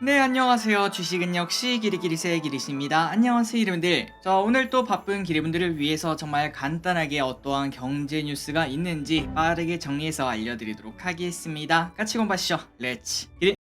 네, 안녕하세요. 주식은 역시 기리기리새 기리씨입니다. 안녕하세요, 기리분들. 오늘 또 바쁜 기리분들을 위해서 정말 간단하게 어떠한 경제 뉴스가 있는지 빠르게 정리해서 알려드리도록 하겠습니다. 같이 공부하시죠. 렛츠 기리.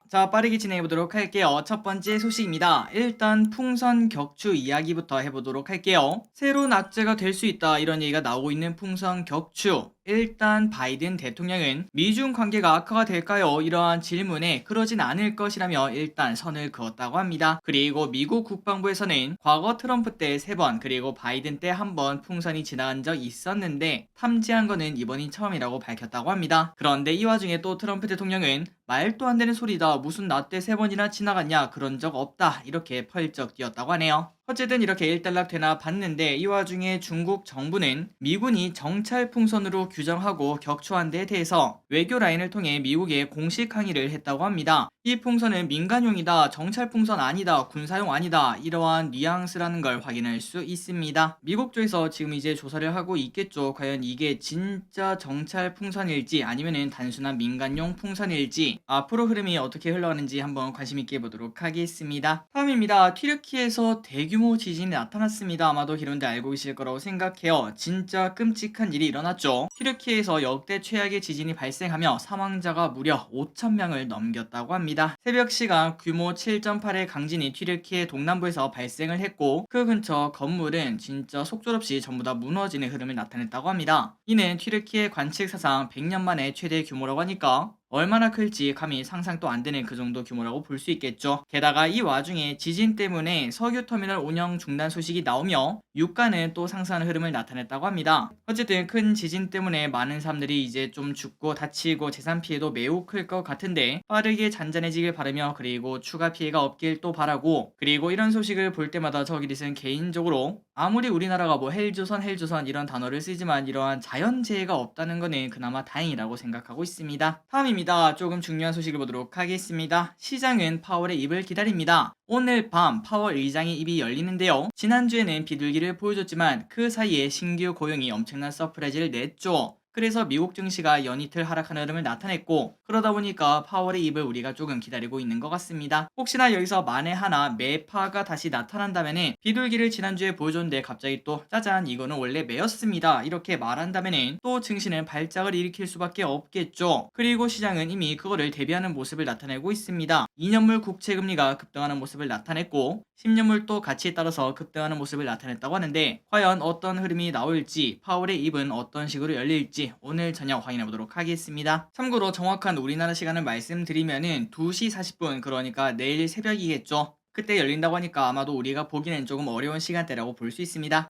자, 빠르게 진행해보도록 할게요. 첫 번째 소식입니다. 일단 풍선 격추 이야기부터 해보도록 할게요. 새로운 악재가 될 수 있다, 이런 얘기가 나오고 있는 풍선 격추. 일단 바이든 대통령은 미중 관계가 악화가 될까요? 이러한 질문에 그러진 않을 것이라며 일단 선을 그었다고 합니다. 그리고 미국 국방부에서는 과거 트럼프 때 3번 그리고 바이든 때 1번 풍선이 지나간 적 있었는데 탐지한 거는 이번이 처음이라고 밝혔다고 합니다. 그런데 이 와중에 또 트럼프 대통령은 말도 안 되는 소리다, 무슨 나 때 3번이나 지나갔냐, 그런 적 없다, 이렇게 펄쩍 뛰었다고 하네요. 어쨌든 이렇게 일단락 되나 봤는데, 이 와중에 중국 정부는 미군이 정찰 풍선으로 규정하고 격추한 데에 대해서 외교 라인을 통해 미국에 공식 항의를 했다고 합니다. 이 풍선은 민간용이다, 정찰 풍선 아니다, 군사용 아니다, 이러한 뉘앙스라는 걸 확인할 수 있습니다. 미국 쪽에서 지금 이제 조사를 하고 있겠죠. 과연 이게 진짜 정찰 풍선일지 아니면은 단순한 민간용 풍선일지, 앞으로 흐름이 어떻게 흘러가는지 한번 관심 있게 보도록 하겠습니다. 다음입니다. 튀르키예에서 대규모 지진이 나타났습니다. 아마도 여러분들 알고 계실 거라고 생각해요. 진짜 끔찍한 일이 일어났죠. 튀르키예에서 역대 최악의 지진이 발생하며 사망자가 무려 5,000명을 넘겼다고 합니다. 새벽 시간 규모 7.8의 강진이 튀르키예 동남부에서 발생을 했고, 그 근처 건물은 진짜 속절없이 전부 다 무너지는 흐름을 나타냈다고 합니다. 이는 튀르키예 관측 사상 100년 만에 최대 규모라고 하니까 얼마나 클지 감히 상상도 안 되는 그 정도 규모라고 볼 수 있겠죠. 게다가 이 와중에 지진 때문에 석유 터미널 운영 중단 소식이 나오며 유가는 또 상승하는 흐름을 나타냈다고 합니다. 어쨌든 큰 지진 때문에 많은 사람들이 이제 좀 죽고 다치고 재산 피해도 매우 클 것 같은데, 빠르게 잔잔해지길 바라며 그리고 추가 피해가 없길 또 바라고, 그리고 이런 소식을 볼 때마다 저기릿은 개인적으로 아무리 우리나라가 뭐 헬조선 이런 단어를 쓰지만 이러한 자연재해가 없다는 거는 그나마 다행이라고 생각하고 있습니다. 다음입니다. 조금 중요한 소식을 보도록 하겠습니다. 시장은 파월의 입을 기다립니다. 오늘 밤 파월 의장의 입이 열리는데요. 지난주에는 비둘기를 보여줬지만 그 사이에 신규 고용이 엄청난 서프라이즈를 냈죠. 그래서 미국 증시가 연이틀 하락하는 흐름을 나타냈고, 그러다 보니까 파월의 입을 우리가 조금 기다리고 있는 것 같습니다. 혹시나 여기서 만에 하나 매파가 다시 나타난다면은, 비둘기를 지난주에 보여줬는데 갑자기 또 짜잔 이거는 원래 매였습니다, 이렇게 말한다면은 또 증시는 발작을 일으킬 수밖에 없겠죠. 그리고 시장은 이미 그거를 대비하는 모습을 나타내고 있습니다. 2년물 국채금리가 급등하는 모습을 나타냈고 10년물도 가치에 따라서 급등하는 모습을 나타냈다고 하는데, 과연 어떤 흐름이 나올지, 파월의 입은 어떤 식으로 열릴지 오늘 저녁 확인해 보도록 하겠습니다. 참고로 정확한 우리나라 시간을 말씀드리면은 2시 40분, 그러니까 내일 새벽이겠죠. 그때 열린다고 하니까 아마도 우리가 보기는 조금 어려운 시간대라고 볼 수 있습니다.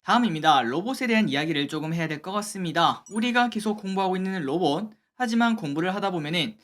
다음입니다. 로봇에 대한 이야기를 조금 해야 될 것 같습니다. 우리가 계속 공부하고 있는 로봇, 하지만 공부를 하다 보면은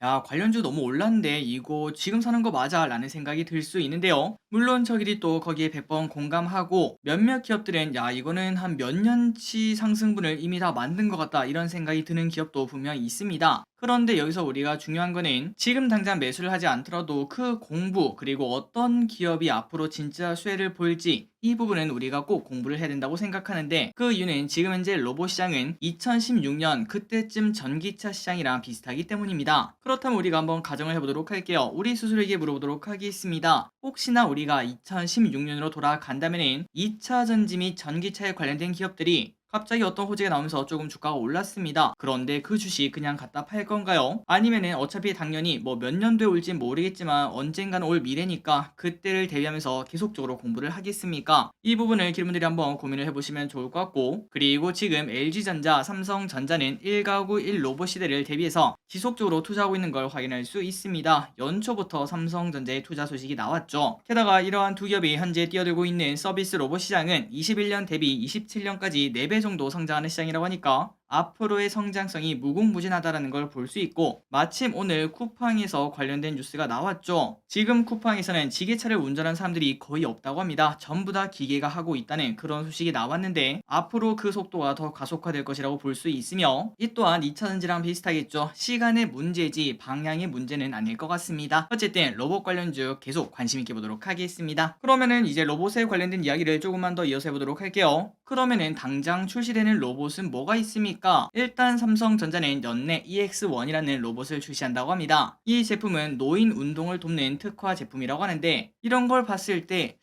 야, 관련주 너무 올랐는데 이거 지금 사는 거 맞아? 라는 생각이 들 수 있는데요. 물론 저들이 또 거기에 100번 공감하고, 몇몇 기업들은 야, 이거는 한 몇 년치 상승분을 이미 다 만든 것 같다, 이런 생각이 드는 기업도 분명히 있습니다. 그런데 여기서 우리가 중요한 거는 지금 당장 매수를 하지 않더라도 그 공부, 그리고 어떤 기업이 앞으로 진짜 수혜를 볼지, 이 부분은 우리가 꼭 공부를 해야 된다고 생각하는데, 그 이유는 지금 현재 로봇 시장은 2016년 그때쯤 전기차 시장이랑 비슷하기 때문입니다. 그렇다면 우리가 한번 가정을 해보도록 할게요. 우리 스스로에게 물어보도록 하겠습니다. 혹시나 우리가 2016년으로 돌아간다면 2차 전지 및 전기차에 관련된 기업들이 갑자기 어떤 호재가 나오면서 조금 주가가 올랐습니다. 그런데 그 주식 그냥 갖다 팔 건가요? 아니면은 어차피 당연히 뭐 몇 년도에 올진 모르겠지만 언젠가는 올 미래니까 그때를 대비하면서 계속적으로 공부를 하겠습니까? 이 부분을 기분들이 한번 고민을 해보시면 좋을 것 같고, 그리고 지금 LG전자, 삼성전자는 1가구 1로봇 시대를 대비해서 지속적으로 투자하고 있는 걸 확인할 수 있습니다. 연초부터 삼성전자의 투자 소식이 나왔죠. 게다가 이러한 두 기업이 현재 뛰어들고 있는 서비스 로봇 시장은 21년 대비 27년까지 4배 정도 성장하는 시장이라고 하니까 앞으로의 성장성이 무궁무진하다는 걸 볼 수 있고, 마침 오늘 쿠팡에서 관련된 뉴스가 나왔죠. 지금 쿠팡에서는 지게차를 운전하는 사람들이 거의 없다고 합니다. 전부 다 기계가 하고 있다는 그런 소식이 나왔는데, 앞으로 그 속도가 더 가속화될 것이라고 볼 수 있으며, 이 또한 2차 전지랑 비슷하겠죠. 시간의 문제지 방향의 문제는 아닐 것 같습니다. 어쨌든 로봇 관련주 계속 관심 있게 보도록 하겠습니다. 그러면은 이제 로봇에 관련된 이야기를 조금만 더 이어서 해보도록 할게요. 그러면은 당장 출시되는 로봇은 뭐가 있습니까? 하겠습니까? 일단 삼성전자는 연내 EX1이라는 로봇을 출시한다고 합니다. 이 제품은 노인 운동을 돕는 특화 제품이라고 하는데, 이런 걸 봤을 때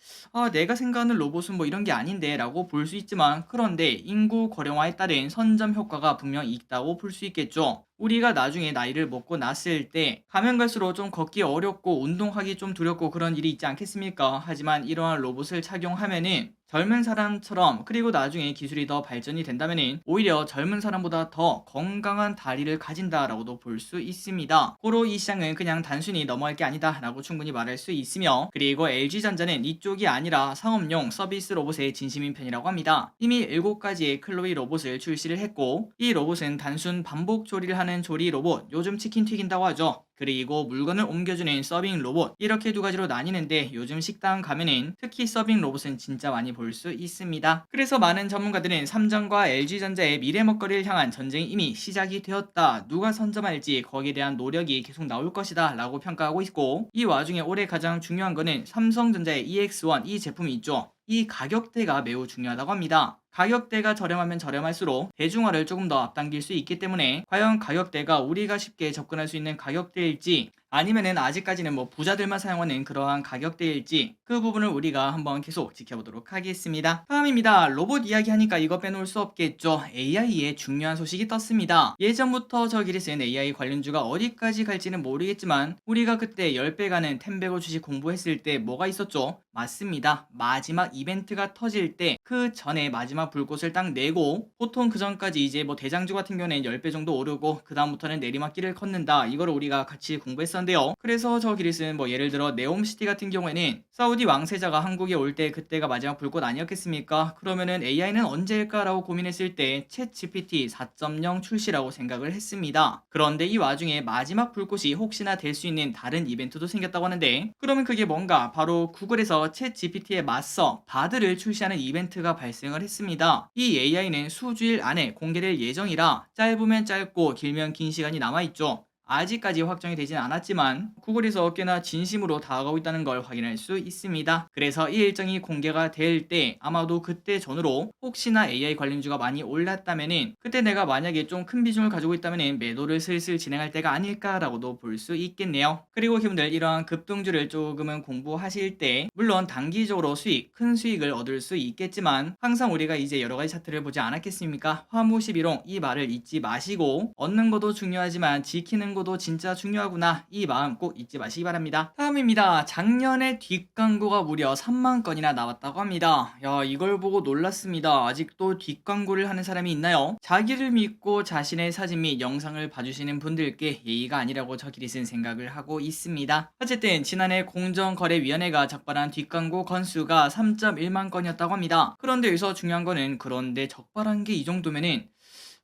내가 생각하는 로봇은 뭐 이런 게 아닌데 라고 볼 수 있지만, 그런데 인구 고령화에 따른 선점 효과가 분명 있다고 볼 수 있겠죠. 우리가 나중에 나이를 먹고 났을 때 가면 갈수록 좀 걷기 어렵고 운동하기 좀 두렵고 그런 일이 있지 않겠습니까? 하지만 이러한 로봇을 착용하면은 젊은 사람처럼, 그리고 나중에 기술이 더 발전이 된다면은 오히려 젊은 사람보다 더 건강한 다리를 가진다라고도 볼 수 있습니다. 고로 이 시장은 그냥 단순히 넘어갈 게 아니다 라고 충분히 말할 수 있으며, 그리고 LG전자는 이쪽이 아니라 상업용 서비스 로봇의 진심인 편이라고 합니다. 이미 7가지의 클로이 로봇을 출시를 했고, 이 로봇은 단순 반복 조리를 하는 조리 로봇, 요즘 치킨 튀긴다고 하죠. 그리고 물건을 옮겨주는 서빙 로봇, 이렇게 2가지로 나뉘는데, 요즘 식당 가면은 특히 서빙 로봇은 진짜 많이 볼 수 있습니다. 그래서 많은 전문가들은 삼성과 LG전자의 미래 먹거리를 향한 전쟁이 이미 시작이 되었다, 누가 선점할지 거기에 대한 노력이 계속 나올 것이다 라고 평가하고 있고, 이 와중에 올해 가장 중요한 거는 삼성전자의 EX1 이 제품이 있죠. 이 가격대가 매우 중요하다고 합니다. 가격대가 저렴하면 저렴할수록 대중화를 조금 더 앞당길 수 있기 때문에, 과연 가격대가 우리가 쉽게 접근할 수 있는 가격대일지, 아니면은 아직까지는 뭐 부자들만 사용하는 그러한 가격대일지, 그 부분을 우리가 한번 계속 지켜보도록 하겠습니다. 다음입니다. 로봇 이야기하니까 이거 빼놓을 수 없겠죠. AI의 중요한 소식이 떴습니다. 예전부터 저기를 쓴 AI 관련주가 어디까지 갈지는 모르겠지만, 우리가 그때 10배 가는 템베고 주식 공부했을 때 뭐가 있었죠? 맞습니다. 마지막 이벤트가 터질 때 그 전에 마지막 불꽃을 딱 내고, 보통 그 전까지 이제 뭐 대장주 같은 경우는 10배 정도 오르고 그 다음부터는 내리막길을 걷는다, 이거를 우리가 같이 공부했었는데요. 그래서 저 기릿은 뭐 예를 들어 네옴시티 같은 경우에는 사우디 왕세자가 한국에 올 때 그때가 마지막 불꽃 아니었겠습니까? 그러면은 AI는 언제일까라고 고민했을 때 챗 GPT 4.0 출시라고 생각을 했습니다. 그런데 이 와중에 마지막 불꽃이 혹시나 될 수 있는 다른 이벤트도 생겼다고 하는데, 그러면 그게 뭔가, 바로 구글에서 챗 GPT에 맞서 바드를 출시하는 이벤트가 발생을 했습니다. 이 AI는 수주일 안에 공개될 예정이라 짧으면 짧고 길면 긴 시간이 남아있죠. 아직까지 확정이 되진 않았지만 구글에서 꽤나 진심으로 다가가고 있다는 걸 확인할 수 있습니다. 그래서 이 일정이 공개가 될 때 아마도 그때 전후로 혹시나 AI 관련주가 많이 올랐다면은, 그때 내가 만약에 좀 큰 비중을 가지고 있다면은 매도를 슬슬 진행할 때가 아닐까라고도 볼 수 있겠네요. 그리고 여러분들, 이러한 급등주를 조금은 공부하실 때 물론 단기적으로 큰 수익을 얻을 수 있겠지만, 항상 우리가 이제 여러가지 차트를 보지 않았겠습니까? 화무11홍, 이 말을 잊지 마시고, 얻는 것도 중요하지만 지키는 것도 진짜 중요하구나, 이 마음 꼭 잊지 마시기 바랍니다. 다음입니다. 작년에 뒷광고가 무려 3만 건이나 나왔다고 합니다. 야, 이걸 보고 놀랐습니다. 아직도 뒷광고를 하는 사람이 있나요? 자기를 믿고 자신의 사진 및 영상을 봐주시는 분들께 예의가 아니라고 저 기릿은 생각을 하고 있습니다. 어쨌든 지난해 공정거래위원회가 적발한 뒷광고 건수가 3.1만 건이었다고 합니다. 그런데 여기서 중요한 거는, 그런데 적발한 게 이 정도면은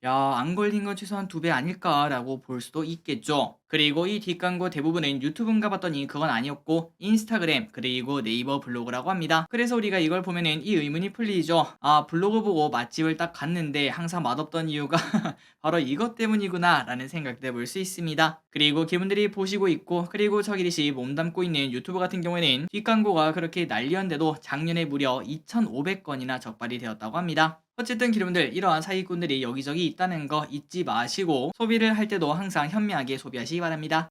안 걸린 건 최소한 2배 아닐까라고 볼 수도 있겠죠. 그리고 이 뒷광고 대부분은 유튜브인가 봤더니 그건 아니었고 인스타그램 그리고 네이버 블로그라고 합니다. 그래서 우리가 이걸 보면은 이 의문이 풀리죠. 블로그 보고 맛집을 딱 갔는데 항상 맛없던 이유가 바로 이것 때문이구나 라는 생각도 해볼 수 있습니다. 그리고 기분들이 보시고 있고, 그리고 저기릿이 몸담고 있는 유튜브 같은 경우에는 뒷광고가 그렇게 난리였는데도 작년에 무려 2,500건이나 적발이 되었다고 합니다. 어쨌든 여러분들, 이러한 사기꾼들이 여기저기 있다는 거 잊지 마시고 소비를 할 때도 항상 현명하게 소비하시기 바랍니다.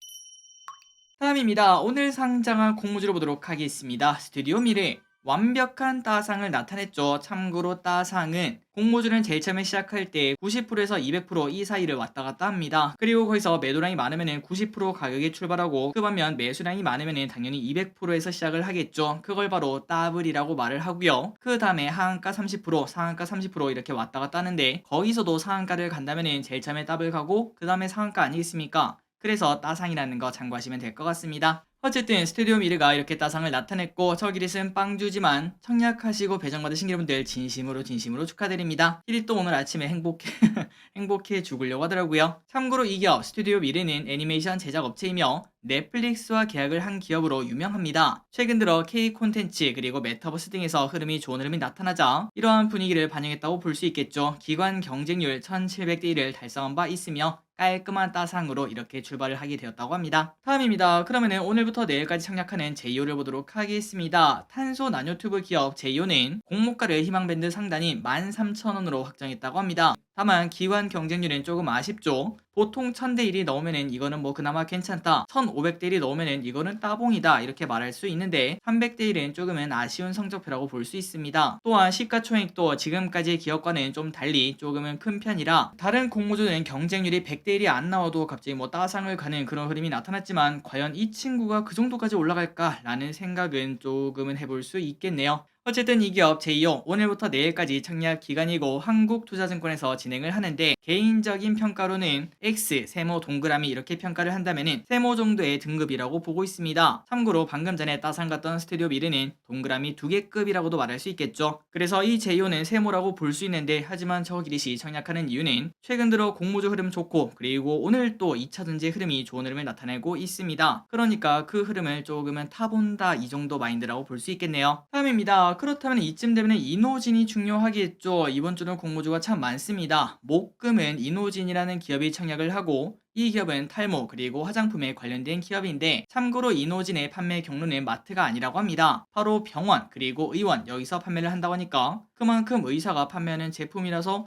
다음입니다. 오늘 상장한 공모주를 보도록 하겠습니다. 스튜디오 미래 완벽한 따상을 나타냈죠. 참고로 따상은 공모주는 제일 처음에 시작할 때 90%에서 200%이 사이를 왔다 갔다 합니다. 그리고 거기서 매도량이 많으면 90% 가격에 출발하고, 그 반면 매수량이 많으면 당연히 200%에서 시작을 하겠죠. 그걸 바로 따블이라고 말을 하고요. 그 다음에 하한가 30%, 상한가 30% 이렇게 왔다 갔다 하는데, 거기서도 상한가를 간다면 제일 처음에 따블 가고 그 다음에 상한가 아니겠습니까? 그래서 따상이라는 거 참고하시면 될 것 같습니다. 어쨌든 스튜디오 미르가 이렇게 따상을 나타냈고, 저 기릿은 빵주지만 청약하시고 배정받으신 여러분들 진심으로 축하드립니다. 기릿도 오늘 아침에 행복해 죽으려고 하더라고요. 참고로 이 기업 스튜디오 미르는 애니메이션 제작 업체이며 넷플릭스와 계약을 한 기업으로 유명합니다. 최근 들어 K 콘텐츠 그리고 메타버스 등에서 좋은 흐름이 나타나자 이러한 분위기를 반영했다고 볼 수 있겠죠. 기관 경쟁률 1700대 1을 달성한 바 있으며 깔끔한 따상으로 이렇게 출발을 하게 되었다고 합니다. 다음입니다. 그러면은 오늘부터 내일까지 청약하는 제이오를 보도록 하겠습니다. 탄소 나노튜브 기업 제이오는 공모가를 희망밴드 상단이 13,000원으로 확정했다고 합니다. 다만 기관 경쟁률은 조금 아쉽죠. 보통 1000대 1이 넘으면은 이거는 뭐 그나마 괜찮다. 1500대 1이 넘으면은 이거는 따봉이다. 이렇게 말할 수 있는데 300대 1은 조금은 아쉬운 성적표라고 볼 수 있습니다. 또한 시가총액도 지금까지의 기업과는 좀 달리 조금은 큰 편이라 다른 공모주는 경쟁률이 100대 1이 안 나와도 갑자기 뭐 따상을 가는 그런 흐름이 나타났지만 과연 이 친구가 그 정도까지 올라갈까라는 생각은 조금은 해볼 수 있겠네요. 어쨌든 이 기업 제이오 오늘부터 내일까지 청약 기간이고 한국투자증권에서 진행을 하는데 개인적인 평가로는 X, 세모, 동그라미 이렇게 평가를 한다면은 세모 정도의 등급이라고 보고 있습니다. 참고로 방금 전에 따상 갔던 스튜디오 미르는 동그라미 2개급이라고도 말할 수 있겠죠. 그래서 이 제이오는 세모라고 볼 수 있는데 하지만 저 기릿이 청약하는 이유는 최근 들어 공모주 흐름 좋고 그리고 오늘 또 2차전지 흐름이 좋은 흐름을 나타내고 있습니다. 그러니까 그 흐름을 조금은 타본다 이 정도 마인드라고 볼 수 있겠네요. 다음입니다. 그렇다면 이쯤 되면 이노진이 중요하겠죠. 이번 주는 공모주가 참 많습니다. 목금은 이노진이라는 기업이 청약을 하고 이 기업은 탈모 그리고 화장품에 관련된 기업인데 참고로 이노진의 판매 경로는 마트가 아니라고 합니다. 바로 병원 그리고 의원 여기서 판매를 한다고 하니까 그만큼 의사가 판매하는 제품이라서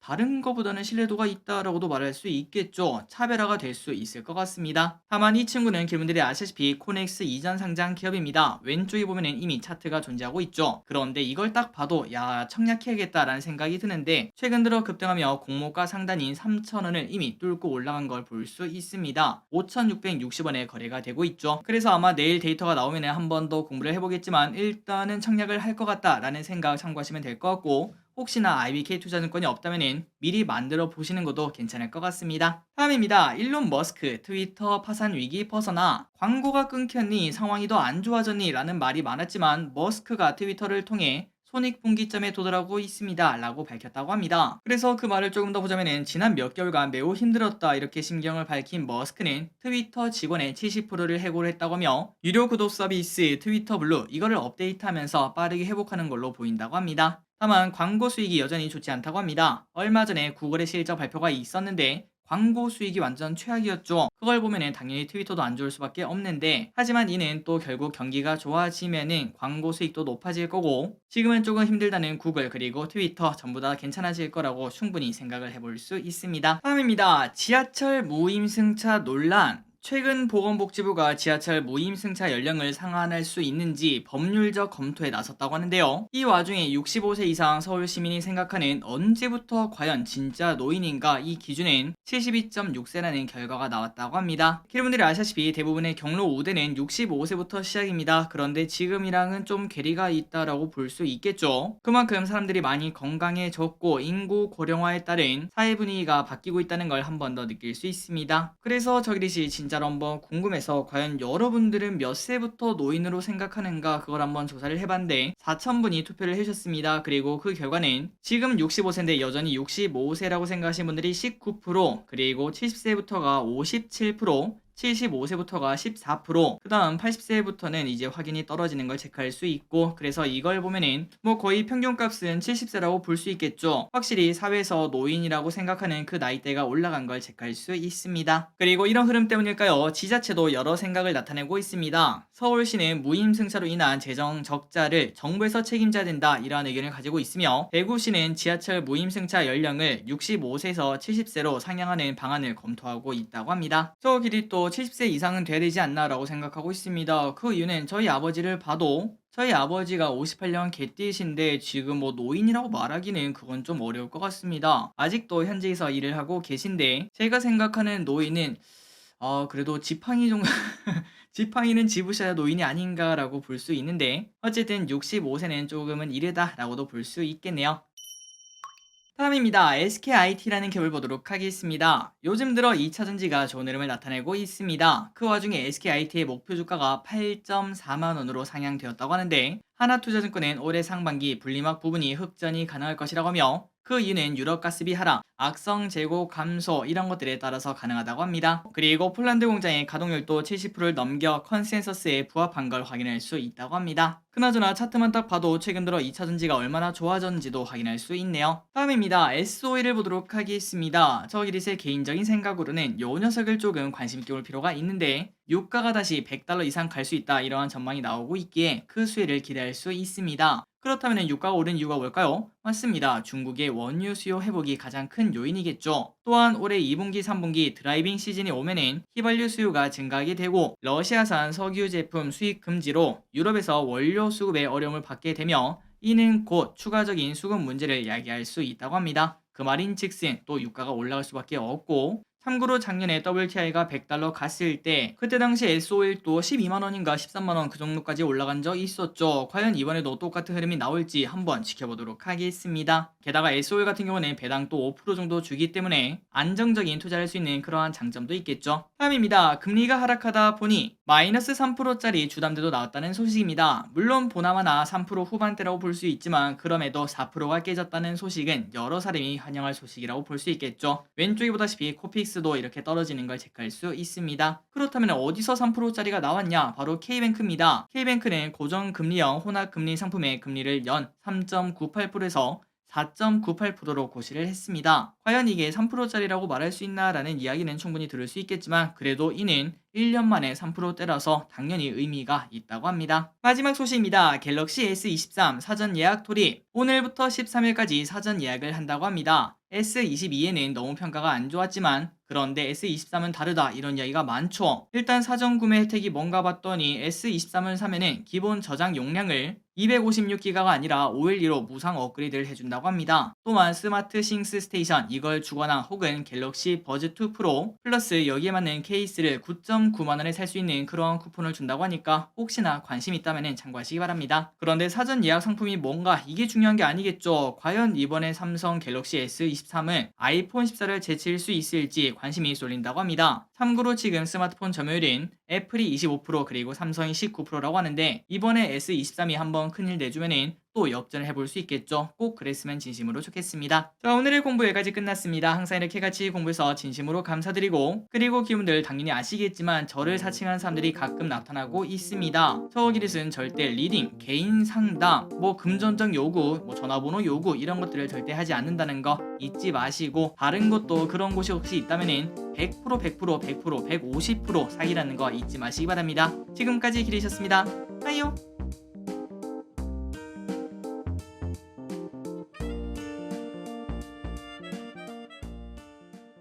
다른 거보다는 신뢰도가 있다라고도 말할 수 있겠죠. 차별화가 될 수 있을 것 같습니다. 다만 이 친구는 기분들이 아시다시피 코넥스 이전 상장 기업입니다. 왼쪽에 보면은 이미 차트가 존재하고 있죠. 그런데 이걸 딱 봐도 야 청약해야겠다라는 생각이 드는데 최근 들어 급등하며 공모가 상단인 3,000원을 이미 뚫고 올라간 걸 볼 수 있습니다. 5,660원에 거래가 되고 있죠. 그래서 아마 내일 데이터가 나오면 한 번 더 공부를 해보겠지만 일단은 청약을 할 것 같다라는 생각 참고하시면 될 것 같고 혹시나 IBK 투자증권이 없다면 미리 만들어 보시는 것도 괜찮을 것 같습니다. 다음입니다. 일론 머스크 트위터 파산 위기 벗어나 광고가 끊겼니 상황이 더 안 좋아졌니 라는 말이 많았지만 머스크가 트위터를 통해 손익분기점에 도달하고 있습니다 라고 밝혔다고 합니다. 그래서 그 말을 조금 더 보자면 지난 몇 개월간 매우 힘들었다 이렇게 심경을 밝힌 머스크는 트위터 직원의 70%를 해고를 했다고 하며 유료 구독 서비스 트위터 블루 이거를 업데이트하면서 빠르게 회복하는 걸로 보인다고 합니다. 다만 광고 수익이 여전히 좋지 않다고 합니다. 얼마 전에 구글의 실적 발표가 있었는데 광고 수익이 완전 최악이었죠. 그걸 보면은 당연히 트위터도 안 좋을 수밖에 없는데 하지만 이는 또 결국 경기가 좋아지면은 광고 수익도 높아질 거고 지금은 조금 힘들다는 구글 그리고 트위터 전부 다 괜찮아질 거라고 충분히 생각을 해볼 수 있습니다. 다음입니다. 지하철 무임승차 논란 최근 보건복지부가 지하철 무임승차 연령을 상한할 수 있는지 법률적 검토에 나섰다고 하는데요. 이 와중에 65세 이상 서울 시민이 생각하는 언제부터 과연 진짜 노인인가 이 기준은 72.6세라는 결과가 나왔다고 합니다. 여러분들이 아시다시피 대부분의 경로 우대는 65세부터 시작입니다. 그런데 지금이랑은 좀 괴리가 있다라고 볼 수 있겠죠. 그만큼 사람들이 많이 건강해졌고 인구 고령화에 따른 사회 분위기가 바뀌고 있다는 걸 한 번 더 느낄 수 있습니다. 그래서 저기릿이 진짜로 한번 궁금해서 과연 여러분들은 몇 세부터 노인으로 생각하는가 그걸 한번 조사를 해봤는데 4,000분이 투표를 해주셨습니다. 그리고 그 결과는 지금 65세인데 여전히 65세라고 생각하시는 분들이 19% 그리고 70세부터가 57% 75세부터가 14%, 그 다음 80세부터는 이제 확연히 떨어지는 걸 체크할 수 있고 그래서 이걸 보면은 뭐 거의 평균값은 70세라고 볼 수 있겠죠. 확실히 사회에서 노인이라고 생각하는 그 나이대가 올라간 걸 체크할 수 있습니다. 그리고 이런 흐름 때문일까요? 지자체도 여러 생각을 나타내고 있습니다. 서울시는 무임승차로 인한 재정 적자를 정부에서 책임져야 된다 이러한 의견을 가지고 있으며 대구시는 지하철 무임승차 연령을 65세에서 70세로 상향하는 방안을 검토하고 있다고 합니다. 저 길이 또 70세 이상은 돼야 되지 않나 라고 생각하고 있습니다. 그 이유는 저희 아버지를 봐도 저희 아버지가 58년 개띠이신데 지금 뭐 노인이라고 말하기는 그건 좀 어려울 것 같습니다. 아직도 현지에서 일을 하고 계신데 제가 생각하는 노인은 그래도 지팡이 정도 지팡이는 집으셔야 노인이 아닌가라고 볼 수 있는데 어쨌든 65세는 조금은 이르다라고도 볼 수 있겠네요. 다음입니다. SKIT라는 캡을 보도록 하겠습니다. 요즘 들어 2차전지가 좋은 흐름을 나타내고 있습니다. 그 와중에 SKIT의 목표 주가가 8.4만원으로 상향되었다고 하는데 하나투자증권은 올해 상반기 분리막 부분이 흑전이 가능할 것이라고 하며 그 이유는 유럽 가스비 하락, 악성 재고 감소 이런 것들에 따라서 가능하다고 합니다. 그리고 폴란드 공장의 가동률도 70%를 넘겨 컨센서스에 부합한 걸 확인할 수 있다고 합니다. 그나저나 차트만 딱 봐도 최근 들어 2차전지가 얼마나 좋아졌는지도 확인할 수 있네요. 다음입니다. SOE를 보도록 하겠습니다. 저 기릿의 개인적인 생각으로는 요 녀석을 조금 관심 있게 볼 필요가 있는데 유가가 다시 $100 이상 갈 수 있다 이러한 전망이 나오고 있기에 그 수혜를 기대할 수 있습니다. 그렇다면 유가가 오른 이유가 뭘까요? 맞습니다. 중국의 원유 수요 회복이 가장 큰 요인이겠죠. 또한 올해 2분기, 3분기 드라이빙 시즌이 오면은 휘발유 수요가 증가하게 되고 러시아산 석유 제품 수입 금지로 유럽에서 원료 수급에 어려움을 받게 되며 이는 곧 추가적인 수급 문제를 야기할 수 있다고 합니다. 그 말인즉슨 또 유가가 올라갈 수밖에 없고 참고로 작년에 WTI가 $100 갔을 때 그때 당시 SO일도 12만원인가 13만원 그 정도까지 올라간 적 있었죠. 과연 이번에도 똑같은 흐름이 나올지 한번 지켜보도록 하겠습니다. 게다가 SO일 같은 경우는 배당 또 5% 정도 주기 때문에 안정적인 투자를 할 수 있는 그러한 장점도 있겠죠. 다음입니다. 금리가 하락하다 보니 마이너스 3%짜리 주담대도 나왔다는 소식입니다. 물론 보나마나 3% 후반대라고 볼 수 있지만 그럼에도 4%가 깨졌다는 소식은 여러 사람이 환영할 소식이라고 볼 수 있겠죠. 왼쪽에 보다시피 코픽스도 이렇게 떨어지는 걸 체크할 수 있습니다. 그렇다면 어디서 3%짜리가 나왔냐? 바로 K뱅크입니다. K뱅크는 고정금리형 혼합금리 상품의 금리를 연 3.98%에서 4.98%로 고시를 했습니다. 과연 이게 3%짜리라고 말할 수 있나라는 이야기는 충분히 들을 수 있겠지만 그래도 이는 1년 만에 3%대라서 당연히 의미가 있다고 합니다. 마지막 소식입니다. 갤럭시 S23 사전 예약 돌입. 오늘부터 13일까지 사전 예약을 한다고 합니다. S22에는 너무 평가가 안 좋았지만 그런데 S23은 다르다 이런 이야기가 많죠. 일단 사전 구매 혜택이 뭔가 봤더니 S23을 사면은 기본 저장 용량을 256기가가 아니라 512로 무상 업그레이드를 해준다고 합니다. 또한 스마트 싱스 스테이션 이걸 주거나 혹은 갤럭시 버즈2 프로 플러스 여기에 맞는 케이스를 9.9만원에 살 수 있는 그런 쿠폰을 준다고 하니까 혹시나 관심 있다면 참고하시기 바랍니다. 그런데 사전 예약 상품이 뭔가 이게 중요한 게 아니겠죠. 과연 이번에 삼성 갤럭시 S23은 아이폰 14를 제칠 수 있을지 관심이 쏠린다고 합니다. 참고로 지금 스마트폰 점유율인 애플이 25% 그리고 삼성이 19%라고 하는데 이번에 S23이 한번 큰일 내주면은 또 역전을 해볼 수 있겠죠. 꼭 그랬으면 진심으로 좋겠습니다. 자, 오늘의 공부 여기까지 끝났습니다. 항상 이렇게 같이 공부해서 진심으로 감사드리고 그리고 기분들 당연히 아시겠지만 저를 사칭하는 사람들이 가끔 나타나고 있습니다. 저 기릿은 절대 리딩, 개인 상담, 금전적 요구, 전화번호 요구 이런 것들을 절대 하지 않는다는 거 잊지 마시고 다른 것도 그런 곳이 혹시 있다면은 100%, 100%, 100%, 150% 사기라는 거 잊지 마시기 바랍니다. 지금까지 기리셨습니다. 빠이요.